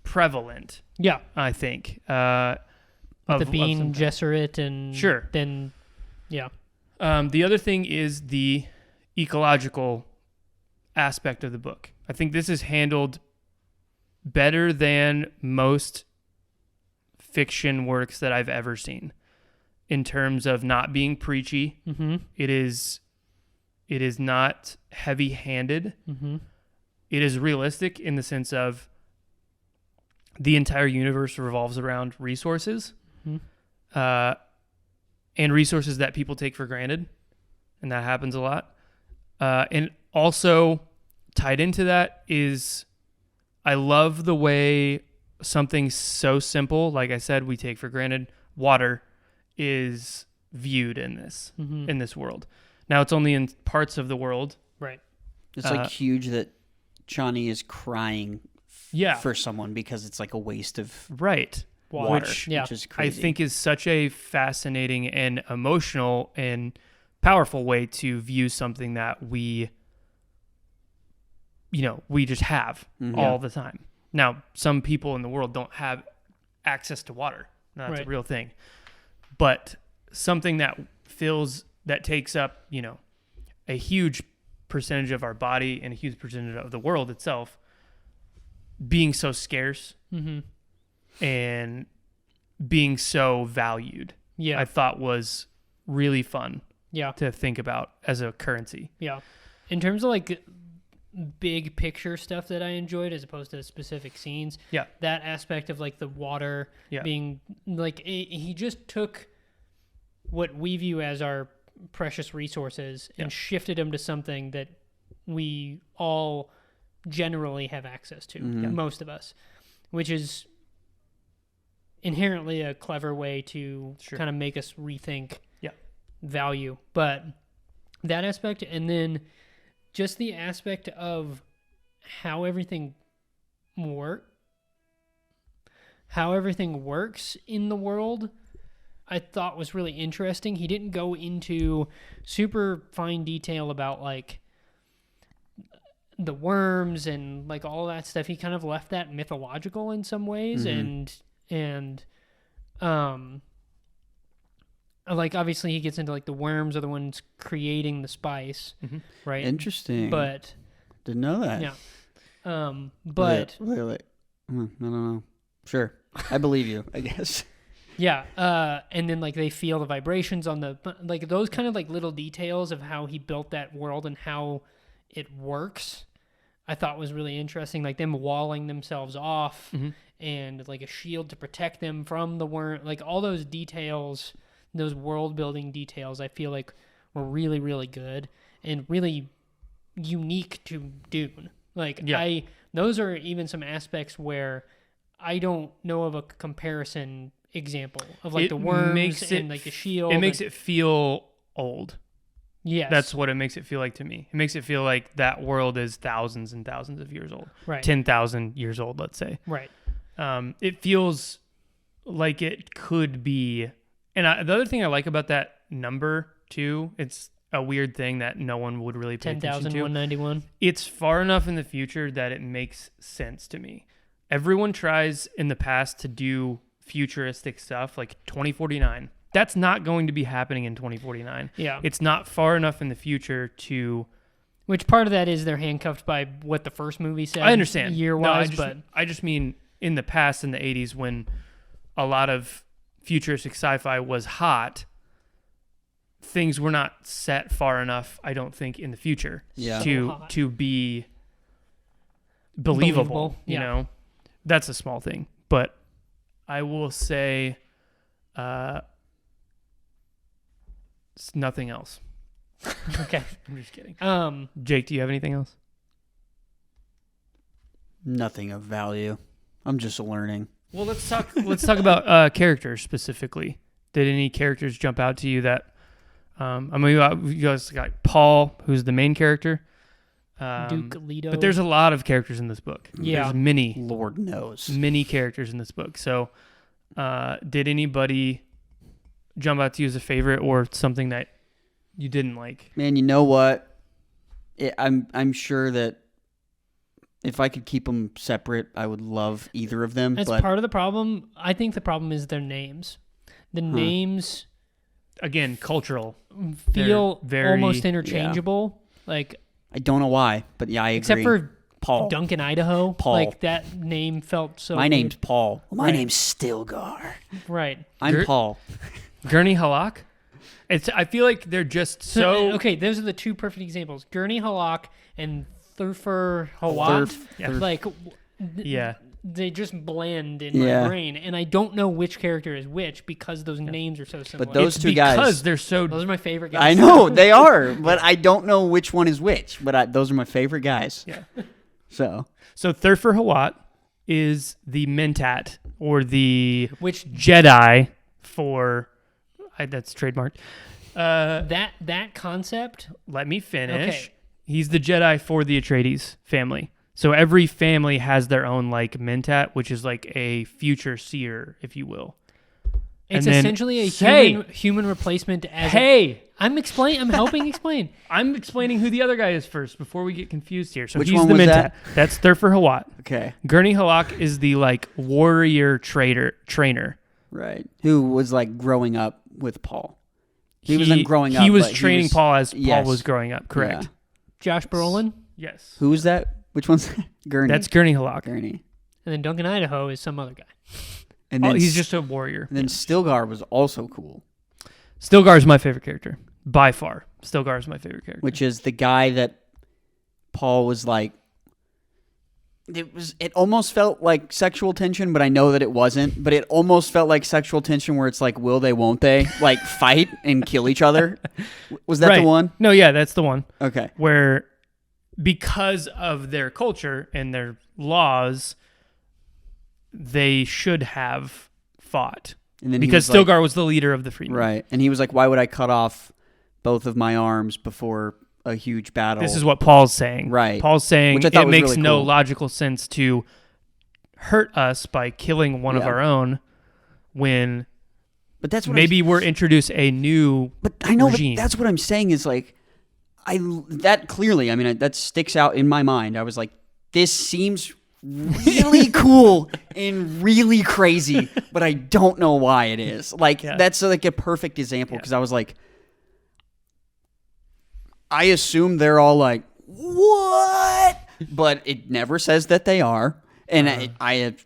prevalent. Yeah, I think. The Bean Gesserit and then the other thing is the ecological aspect of the book. I think this is handled better than most fiction works that I've ever seen, in terms of not being preachy. Mm-hmm. It is not heavy-handed. Mm-hmm. It is realistic in the sense of the entire universe revolves around resources, and resources that people take for granted, and that happens a lot. And also tied into that is, I love the way something so simple, like I said, we take for granted, water, is viewed in this world. Now, it's only in parts of the world. Right. It's like huge that Chani is crying for someone, because it's like a waste of water, which is crazy. I think is such a fascinating and emotional and powerful way to view something that we just have all the time. Now, some people in the world don't have access to water. That's a real thing. But something that takes up, a huge percentage of our body and a huge percentage of the world itself, being so scarce and being so valued, I thought was really fun to think about as a currency. Yeah. In terms of like big picture stuff that I enjoyed as opposed to specific scenes, that aspect of like the water being like, he just took what we view as our precious resources and shifted them to something that we all generally have access to, most of us, which is inherently a clever way to kind of make us rethink value. But That aspect, and then just the aspect of how everything works in the world, I thought was really interesting. He didn't go into super fine detail about like the worms and like all that stuff. He kind of left that mythological in some ways, and like obviously he gets into like the worms are the ones creating the spice, right? Interesting. But didn't know that. yeah, but I don't know. Sure, I believe you. I guess. yeah, and then like they feel the vibrations on the like those kind of like little details of how he built that world and how it works. I thought was really interesting, like them walling themselves off and like a shield to protect them from the worm, like all those details. Those world building details I feel like were really, really good and really unique to Dune. Like those are even some aspects where I don't know of a comparison example of like the worms and like the shield. It makes it feel old. Yes. That's what it makes it feel like to me. It makes it feel like that world is thousands and thousands of years old. Right. 10,000 years old, let's say. Right. It feels like it could be. And the other thing I like about that number, too, it's a weird thing that no one would really pay attention to. 10,191. It's far enough in the future that it makes sense to me. Everyone tries in the past to do futuristic stuff like 2049. That's not going to be happening in 2049. Yeah. It's not far enough in the future to... Which part of that is they're handcuffed by what the first movie said. I understand. Year-wise, but... I just mean in the past, in the 80s, when a lot of futuristic sci-fi was hot, things were not set far enough, I don't think, in the future to be believable. You know, that's a small thing, but I will say, it's nothing else. Okay, I'm just kidding. Jake, do you have anything else? Nothing of value. I'm just learning. Well, let's talk about characters specifically. Did any characters jump out to you that? I mean, you guys got Paul, who's the main character. Duke Leto. But there's a lot of characters in this book. Yeah. There's many. Lord knows. Many characters in this book. So, did anybody jump out to you as a favorite or something that you didn't like? Man, you know what? I'm sure that if I could keep them separate, I would love either of them. That's part of the problem. I think the problem is their names. The names, again, cultural, feel almost interchangeable. Yeah. Like, I don't know why, but yeah, I agree. Except for Paul. Duncan, Idaho. Paul. Like, that name felt so... My name's Paul. Well, my Right. name's Stilgar. Right. I'm Paul. Gurney Halak? I feel like they're just so... Okay, those are the two perfect examples. Gurney Halak and Thurfer Hawat. Like, yeah. They just blend in my brain, and I don't know which character is which because those names are so similar. But those two guys... Because they're so... Those are my favorite guys. I know, they are, but I don't know which one is which. But those are my favorite guys. Yeah. So Thurfer Hawat is the Mentat, or the which Jedi for... that's trademarked. That concept... Let me finish. Okay. He's the Jedi for the Atreides family. So every family has their own like Mentat, which is like a future seer, if you will. It's And then- essentially a human replacement as I'm helping explain. I'm explaining who the other guy is first before we get confused here. So Which he's one the was Mentat. that? That's Thurfer Hawat. okay, Gurney Halak is the like warrior trainer. right. Who was like growing up with Paul? He wasn't growing up. He was but training Paul as Paul yes. was growing up. Correct. Yeah. Josh Brolin, Yes. Who was that? Which one's Gurney? That's Gurney Halak. Gurney. and then Duncan, Idaho is some other guy. And Oh, then he's just a warrior. And then Stilgar was also cool, Stilgar is my favorite character by far. Stilgar is my favorite character. which is the guy that Paul was like. It almost felt like sexual tension, but I know that it wasn't. But it almost felt like sexual tension where it's like, will they, won't they, like fight and kill each other? Was that Right. the one? No, yeah, that's the one. Okay. Where because of their culture and their laws, they should have fought. And then Because he was Stilgar was the leader of the Freedmen. right, and he was like, why would I cut off both of my arms before a huge battle. This is what Paul's saying. Right. Paul's saying Which I thought it was makes really no cool. logical sense to hurt us by killing one of Yeah. our own when But that's what maybe we're introduced a new But I know regime. that's what I'm saying is like, that clearly, I mean, that sticks out in my mind. I was like, this seems really cool and really crazy, but I don't know why it is. Like, that's like a perfect example because I was like, I assume they're all like, what? But it never says that they are. And I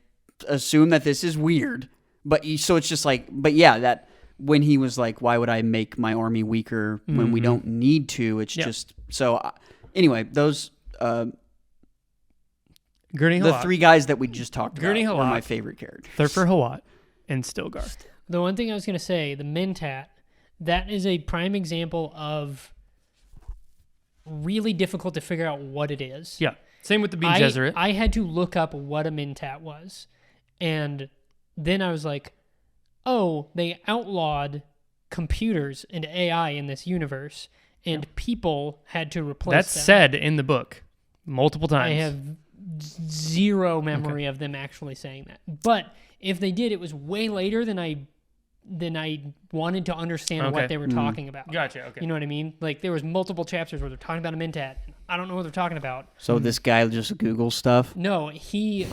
assume that this is weird. But so it's just like, but yeah, that when he was like, why would I make my army weaker when we don't need to? It's just, so anyway, those, Gurney the Halak, three guys that we just talked Gurney about were Halak, my favorite characters. Thurfer Hawat, and Stilgar. The one thing I was going to say, the Mentat, that is a prime example of really difficult to figure out what it is. Yeah. Same with the Bene Gesserit. I had to look up what a Mentat was. And then I was like, oh, they outlawed computers and AI in this universe, and people had to replace That's them. said in the book multiple times. I have zero memory of them actually saying that. But if they did, it was way later than I wanted to understand what they were talking about. Gotcha, okay. You know what I mean? Like, there was multiple chapters where they're talking about a Mentat. I don't know what they're talking about. So this guy just Googles stuff? No, he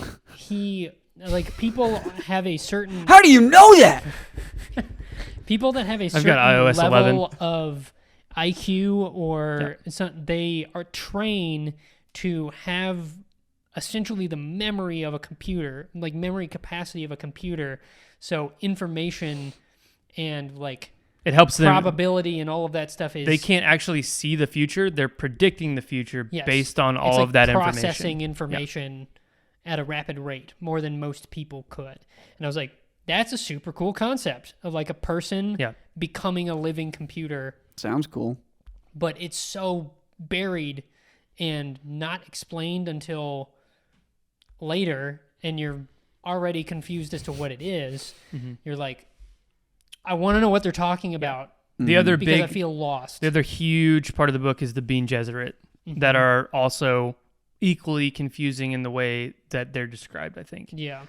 like, people have a certain... How do you know that? People that have a got certain iOS level of IQ or they are trained to have essentially the memory of a computer, like memory capacity of a computer. So information and like it helps them. Probability and all of that stuff is... They can't actually see the future. They're predicting the future based on all it's of that processing information. at a rapid rate, more than most people could. And I was like, that's a super cool concept of like a person becoming a living computer. Sounds cool. But it's so buried and not explained until later, and you're already confused as to what it is. You're like, I want to know what they're talking about. The other because I feel lost. The other huge part of the book is the Bene Gesserit that are also equally confusing in the way that they're described, I think. Yeah.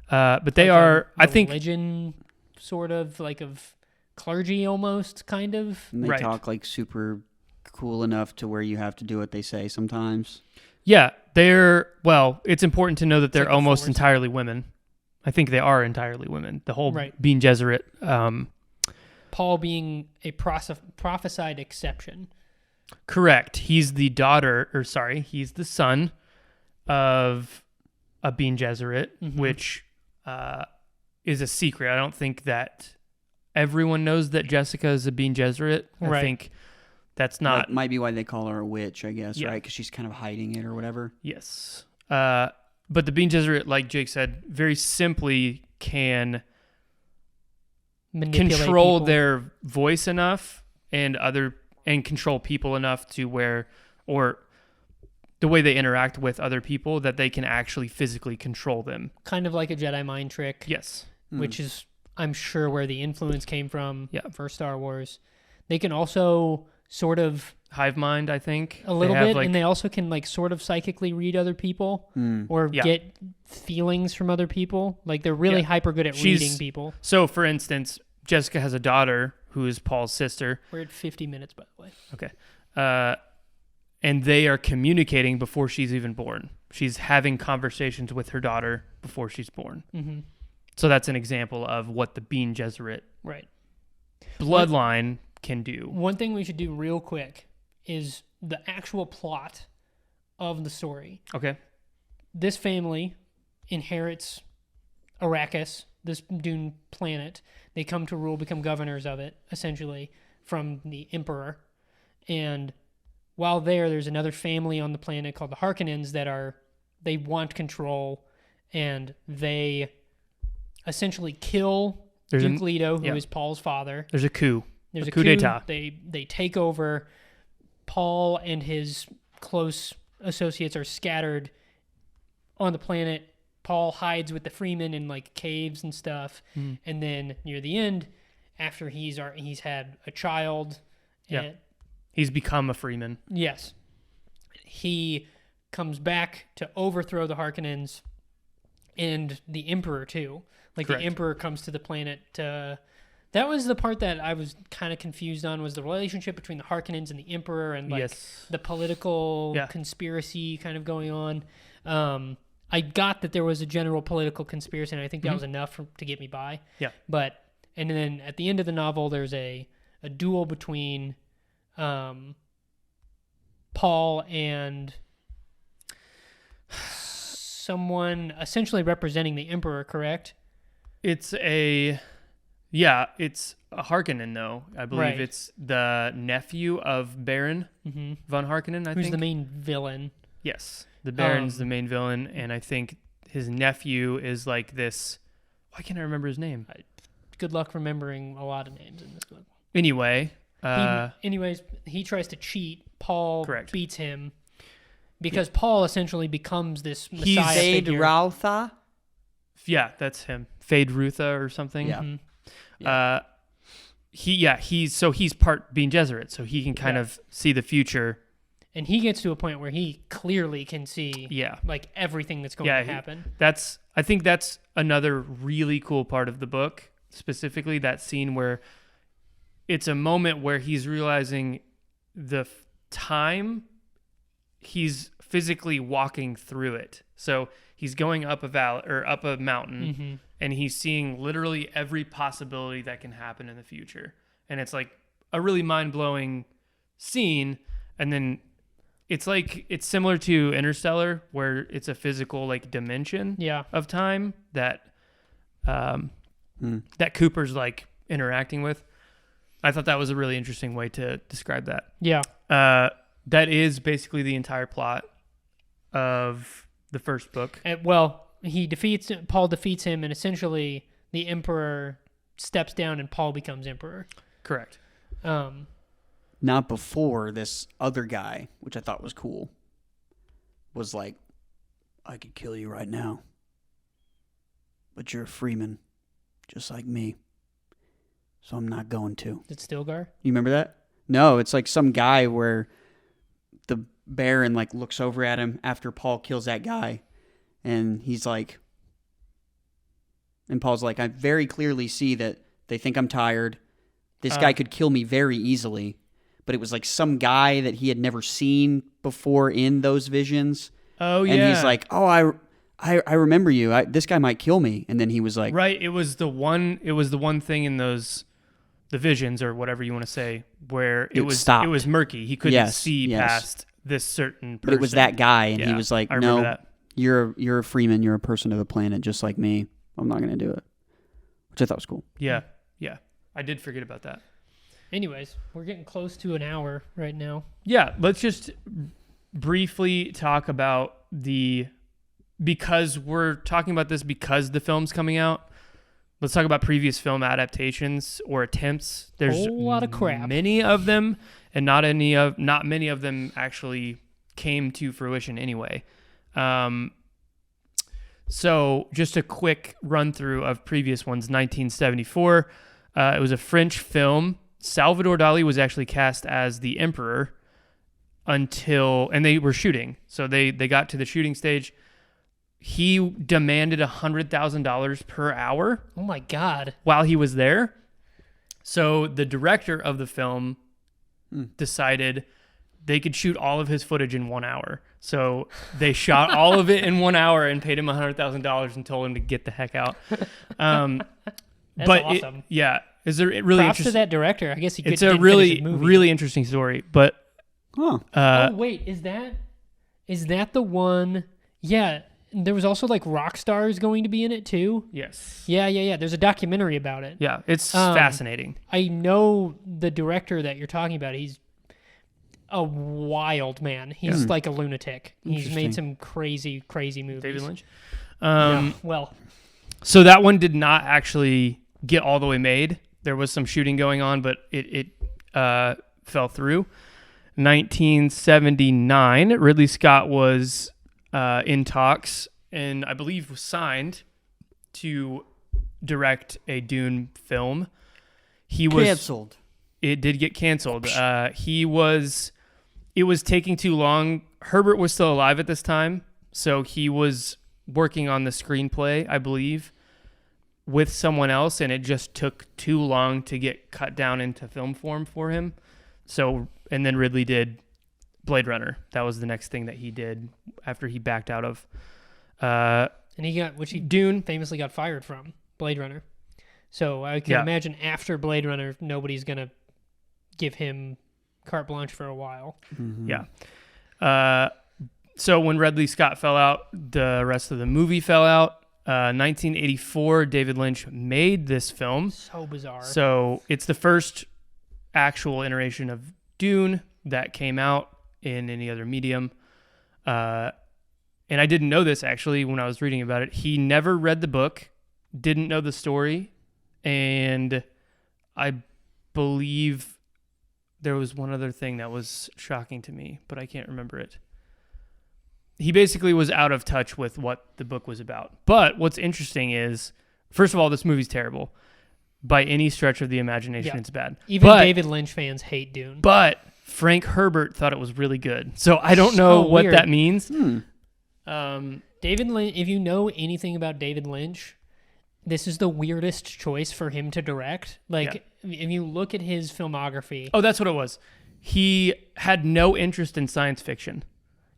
But they like are, I think... religion, sort of, like of clergy almost, kind of. And they talk like super cool enough to where you have to do what they say sometimes. Yeah, it's important to know that they're like almost entirely women. I think they are entirely women. The whole Bene Gesserit. Paul being a prophesied exception. Correct. He's the he's the son of a Bene Gesserit, which is a secret. I don't think that everyone knows that Jessica is a Bene Gesserit. I think that's not... That might be why they call her a witch, I guess, right? Because she's kind of hiding it or whatever. Yes. But the Bene Gesserit, like Jake said, very simply can control their voice enough and control people enough to where, or the way they interact with other people, that they can actually physically control them. Kind of like a Jedi mind trick. Yes. Which is, I'm sure, where the influence came from for Star Wars. They can also sort of... hive mind, I think. A little bit, and they also can like sort of psychically read other people or get feelings from other people. Like they're really hyper good at reading people. So, for instance, Jessica has a daughter who is Paul's sister. We're at 50 minutes, by the way. Okay. And they are communicating before she's even born. She's having conversations with her daughter before she's born. Mm-hmm. So that's an example of what the Bene Gesserit bloodline can do. One thing we should do real quick is the actual plot of the story. Okay. This family inherits Arrakis, this Dune planet. They come to rule, become governors of it, essentially, from the Emperor. And while there's another family on the planet called the Harkonnens they want control, and they essentially kill Duke Leto, who is Paul's father. There's a coup. There's a coup d'etat. They take over. Paul and his close associates are scattered on the planet. Paul hides with the Freemen in like caves and stuff. And then near the end, after he's had a child He's become a Freeman. Yes. He comes back to overthrow the Harkonnens and the Emperor, too. Like, Correct. the Emperor comes to the planet. That was the part that I was kind of confused on, was the relationship between the Harkonnens and the Emperor and, like, the political conspiracy kind of going on. I got that there was a general political conspiracy, and I think that was enough to get me by. Yeah. And then at the end of the novel, there's a duel between Paul and someone essentially representing the Emperor, correct? It's a Harkonnen, though. I believe Right. it's the nephew of Baron von Harkonnen, Who's think. the main villain. Yes. The Baron's the main villain, and I think his nephew is like this... Why can't I remember his name? Good luck remembering a lot of names in this book. Anyway... he tries to cheat. Paul Correct. beats him because Paul essentially becomes this messiah Fade figure. Rautha? Yeah, that's him. Fade Rutha or something. Yeah. He's part Bene Gesserit, so he can kind of see the future. And he gets to a point where he clearly can see like everything that's going to happen. I think that's another really cool part of the book, specifically that scene where it's a moment where he's realizing the time he's physically walking through it. So he's going up a valley or up a mountain, and he's seeing literally every possibility that can happen in the future. And it's like a really mind-blowing scene. And then it's similar to Interstellar, where it's a physical like dimension of time that that Cooper's like interacting with. I thought that was a really interesting way to describe that. Yeah. That is basically the entire plot of the first book. Paul defeats him, and essentially the Emperor steps down and Paul becomes Emperor. Correct. Not before this other guy, which I thought was cool, was like, I could kill you right now, but you're a Freeman, just like me, so I'm not going to. Is it Stilgar? You remember that? No, it's like some guy where the Baron like looks over at him after Paul kills that guy, and he's like, and Paul's like, I very clearly see that they think I'm tired. This guy could kill me very easily. But it was like some guy that he had never seen before in those visions. Oh, yeah. And he's like, oh, I remember you. This guy might kill me. And then he was like... Right. It was the one thing in the visions or whatever you want to say, where it was murky. He couldn't see past this certain person. But it was that guy, and he was like, I remember no, that. You're a Freeman. You're a person of the planet just like me. I'm not going to do it. Which I thought was cool. Yeah. Yeah. I did forget about that. Anyways, we're getting close to an hour right now. Yeah, let's just briefly talk about because we're talking about this because the film's coming out. Let's talk about previous film adaptations or attempts. There's a whole lot of crap. Many of them, and not many of them actually came to fruition anyway. So just a quick run through of previous ones. 1974, it was a French film. Salvador Dali was actually cast as the Emperor and they were shooting. So they got to the shooting stage. He demanded $100,000 per hour. Oh my God. While he was there. So the director of the film decided they could shoot all of his footage in 1 hour. So they shot all of it in 1 hour and paid him $100,000 and told him to get the heck out. That's awesome. Is there really props to that director? I guess he could. It's a really interesting story, but wait, is that the one? Yeah, there was also like rock stars going to be in it too. Yes. Yeah. There's a documentary about it. Yeah, it's fascinating. I know the director that you're talking about. He's a wild man. He's like a lunatic. He's made some crazy movies. David Lynch. So that one did not actually get all the way made. There was some shooting going on, but it fell through. 1979, Ridley Scott was in talks and I believe was signed to direct a Dune film. He was canceled. it did get canceled. It was taking too long. Herbert was still alive at this time, so he was working on the screenplay, I believe, with someone else, and it just took too long to get cut down into film form for him. So, and then Ridley did Blade Runner. That was the next thing that he did after he backed out of. And he got, Dune famously got fired from, Blade Runner. So I can imagine after Blade Runner, nobody's going to give him carte blanche for a while. Mm-hmm. Yeah. So when Ridley Scott fell out, the rest of the movie fell out. 1984, David Lynch made this film. So bizarre. So it's the first actual iteration of Dune that came out in any other medium. And I didn't know this, actually, when I was reading about it. He never read the book, didn't know the story, and I believe there was one other thing that was shocking to me, but I can't remember it. He basically was out of touch with what the book was about. But what's interesting is, first of all, this movie's terrible. By any stretch of the imagination, it's bad. Even David Lynch fans hate Dune. But Frank Herbert thought it was really good. So I don't know what that means. David Lynch, if you know anything about David Lynch, this is the weirdest choice for him to direct. If you look at his filmography. Oh, that's what it was. He had no interest in science fiction.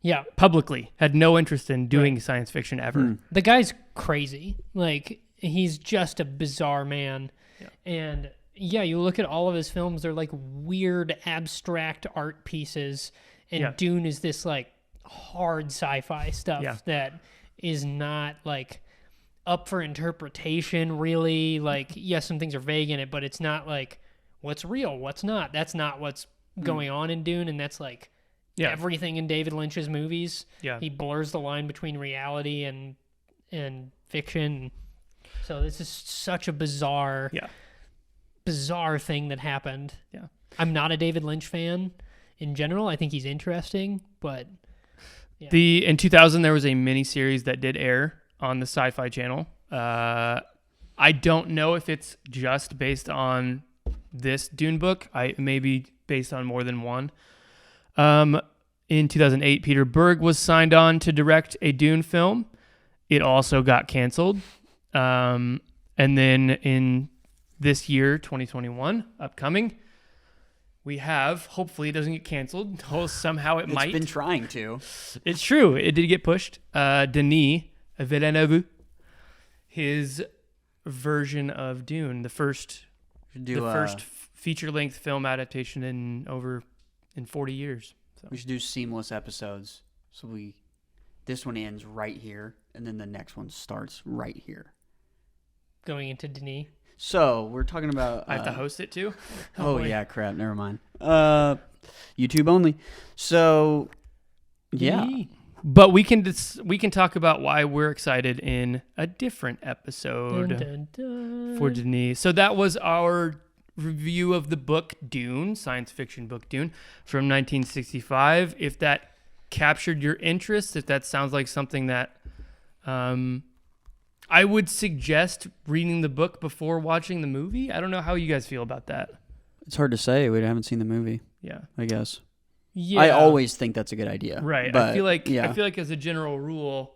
Yeah. Publicly. Had no interest in doing science fiction ever. The guy's crazy. He's just a bizarre man. Yeah. And you look at all of his films, they're like weird abstract art pieces. And Dune is this hard sci-fi stuff that is not up for interpretation, really. Yes, some things are vague in it, but it's not what's real, what's not. That's not what's going on in Dune, and that's everything in David Lynch's movies. Yeah. He blurs the line between reality and fiction. So this is such a bizarre thing that happened. Yeah. I'm not a David Lynch fan in general. I think he's interesting, but in 2000 there was a mini series that did air on the Sci-Fi Channel. I don't know if it's just based on this Dune book. It may be based on more than one. In 2008, Peter Berg was signed on to direct a Dune film. It also got canceled. And then in this year, 2021, upcoming, we have, hopefully it doesn't get canceled. Somehow it might. It's been trying to. It's true. It did get pushed. Denis Villeneuve, his version of Dune, the first feature-length film adaptation in 40 years. So. We should do seamless episodes. So this one ends right here, and then the next one starts right here. Going into Denis. So we're talking about. I have to host it too. Oh yeah, crap. Never mind. YouTube only. So yeah. But we can talk about why we're excited in a different episode for Denis. So that was our review of the book Dune, science fiction book Dune from 1965. If that captured your interest, if that sounds like something that I would suggest reading the book before watching the movie. I don't know how you guys feel about that. It's hard to say. We haven't seen the movie. Yeah, I guess. Yeah, I always think that's a good idea. Right. But, I feel like as a general rule,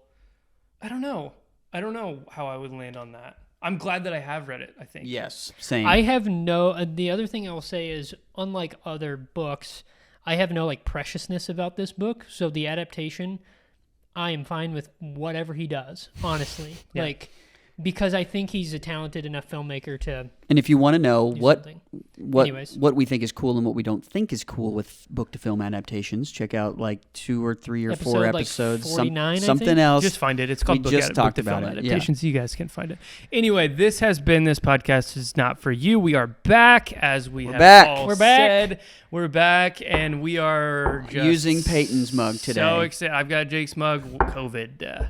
I don't know how I would land on that. I'm glad that I have read it, I think. Yes, same. I have the other thing I will say is, unlike other books, I have no preciousness about this book. So the adaptation, I am fine with whatever he does, honestly. Yeah. Because I think he's a talented enough filmmaker to. And if you want to know what we think is cool and what we don't think is cool with book to film adaptations, check out 2 or 3 or 4 episodes. 49, something else. Just find it. It's called book to film adaptations. Yeah. You guys can find it. Anyway, this has been This Podcast Is Not For You. We are back, as we're back. We're back, and we are just using Peyton's mug today. So excited. I've got Jake's mug. COVID.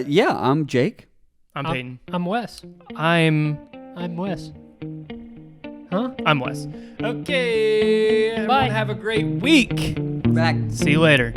Yeah, I'm Jake. I'm Peyton. I'm Wes. I'm Wes. Huh? I'm Wes. Okay. Bye. Everyone have a great week. We're back. See you later.